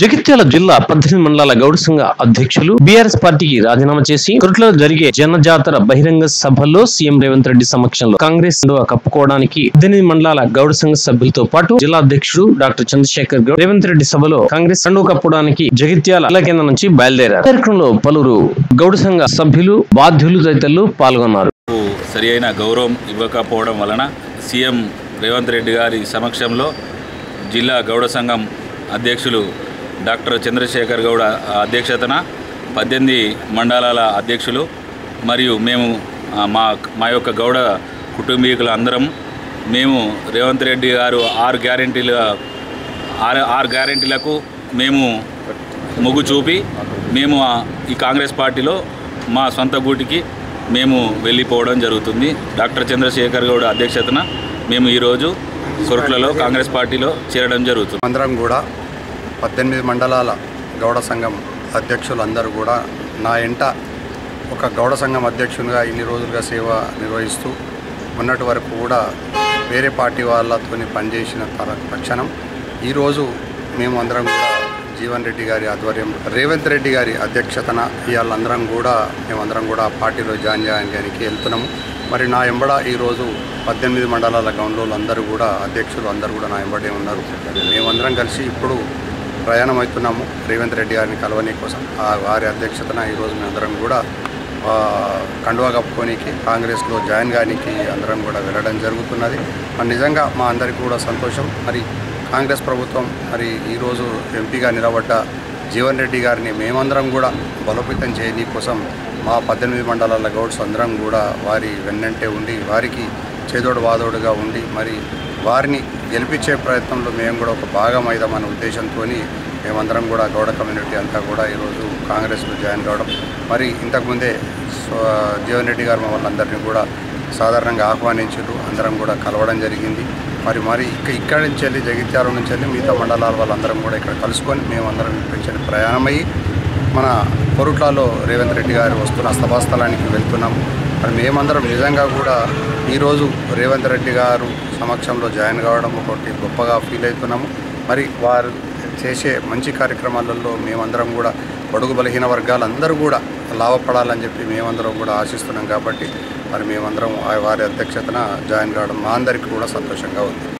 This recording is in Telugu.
జగిత్యాల జిల్లా 18 మండలాల గౌడ సంఘ అధ్యక్షులు బీఆర్ఎస్ పార్టీకి రాజీనామా చేసి కొరుట్లలో జరిగే జనజాతర బహిరంగ సభలో సీఎం రేవంత్ రెడ్డి సమక్షంలో కాంగ్రెస్ కప్పుకోవడానికి 18 మండలాల గౌడ సంఘ సభ్యులతో పాటు జిల్లా అధ్యక్షుడు డాక్టర్ చంద్రశేఖర్ గౌడ్ రేవంత్ రెడ్డి సభలో కాంగ్రెస్ కప్పుకోవడానికి జగిత్యాల జిల్లా కేంద్రం నుంచి బయలుదేరారు. కార్యక్రమంలో పలువురు గౌడ సంఘ సభ్యులు, బాధ్యులు తదితరులు పాల్గొన్నారు. సరియైన గౌరవం ఇవ్వకపోవడం వలన సీఎం రేవంత్ రెడ్డి గారి సమక్షంలో జిల్లా గౌడ సంఘం అధ్యక్షులు డాక్టర్ చంద్రశేఖర్ గౌడ అధ్యక్షతన 18 మండలాల అధ్యక్షులు మరియు మేము మా యొక్క గౌడ కుటుంబీకులు అందరం మేము రేవంత్ రెడ్డి గారు 6 గ్యారెంటీలకు మేము మొగ్గు చూపి మేము ఈ కాంగ్రెస్ పార్టీలో మా సొంత గూటికి మేము వెళ్ళిపోవడం జరుగుతుంది. డాక్టర్ చంద్రశేఖర్ గౌడ అధ్యక్షతన మేము ఈరోజు కొరుట్లలో కాంగ్రెస్ పార్టీలో చేరడం జరుగుతుంది. అందరం కూడా 18 మండలాల గౌడ సంఘం అధ్యక్షులందరూ కూడా నా ఎంట ఒక గౌడ సంఘం అధ్యక్షునిగా ఇన్ని రోజులుగా సేవ నిర్వహిస్తూ ఉన్నటి వరకు కూడా వేరే పార్టీ వాళ్ళతో పనిచేసిన తక్షణం ఈరోజు మేము అందరం కూడా జీవన్ రెడ్డి గారి ఆధ్వర్యంలో రేవంత్ రెడ్డి గారి అధ్యక్షతన ఇవాళందరం కూడా మేమందరం కూడా పార్టీలో జాయిన్ చేయడానికి వెళ్తున్నాము. మరి నా ఎంబడ ఈరోజు 18 మండలాల గౌండ్లు అందరూ కూడా అధ్యక్షులు అందరూ కూడా నా ఎంబడే ఉన్నారు. మేమందరం కలిసి ఇప్పుడు ప్రయాణం అవుతున్నాము రేవంత్ రెడ్డి గారిని కలవని కోసం. వారి అధ్యక్షతన ఈరోజు మేమందరం కూడా కండువా కప్పుకోనికి కాంగ్రెస్లో జాయిన్ కానికి అందరం కూడా వెళ్ళడం జరుగుతున్నది. మరి నిజంగా మా అందరికీ కూడా సంతోషం. మరి కాంగ్రెస్ ప్రభుత్వం మరి ఈరోజు ఎంపీగా నిలబడ్డ జీవన్ రెడ్డి గారిని మేమందరం కూడా బలోపేతం చేయని కోసం మా 18 మండలాల గౌడ్స్ అందరం కూడా వారి వెన్నంటే ఉండి వారికి చేదోడు వాదోడుగా ఉండి మరి వారిని గెలిపించే ప్రయత్నంలో మేము కూడా ఒక భాగం అయిదామనే ఉద్దేశంతో మేమందరం కూడా గౌడ కమ్యూనిటీ అంతా కూడా ఈరోజు కాంగ్రెస్లో జాయిన్ కావడం. మరి ఇంతకుముందే జీవన్ రెడ్డి గారు వాళ్ళందరినీ కూడా సాధారణంగా ఆహ్వానించారు, అందరం కూడా కలవడం జరిగింది. మరి ఇక్కడి నుంచి వెళ్ళి జగిత్యాల నుంచి వెళ్ళి మిగతా మండలాల వాళ్ళందరం కూడా ఇక్కడ కలుసుకొని మేమందరం ఇక్కడి ప్రయాణమయ్యి మన కొరుట్లలో రేవంత్ రెడ్డి గారు వస్తున్న సభాస్థలానికి వెళ్తున్నాము. మరి మేమందరం నిజంగా కూడా ఈరోజు రేవంత్ రెడ్డి గారు సమక్షంలో జాయిన్ కావడం ఒకటి గొప్పగా ఫీల్ అవుతున్నాము. మరి వారు చేసే మంచి కార్యక్రమాలలో మేమందరం కూడా బడుగు బలహీన వర్గాలందరూ కూడా లాభపడాలని చెప్పి మేమందరం కూడా ఆశిస్తున్నాం. కాబట్టి మరి మేమందరం వారి అధ్యక్షతన జాయిన్ కావడం మా అందరికీ కూడా సంతోషంగా ఉంది.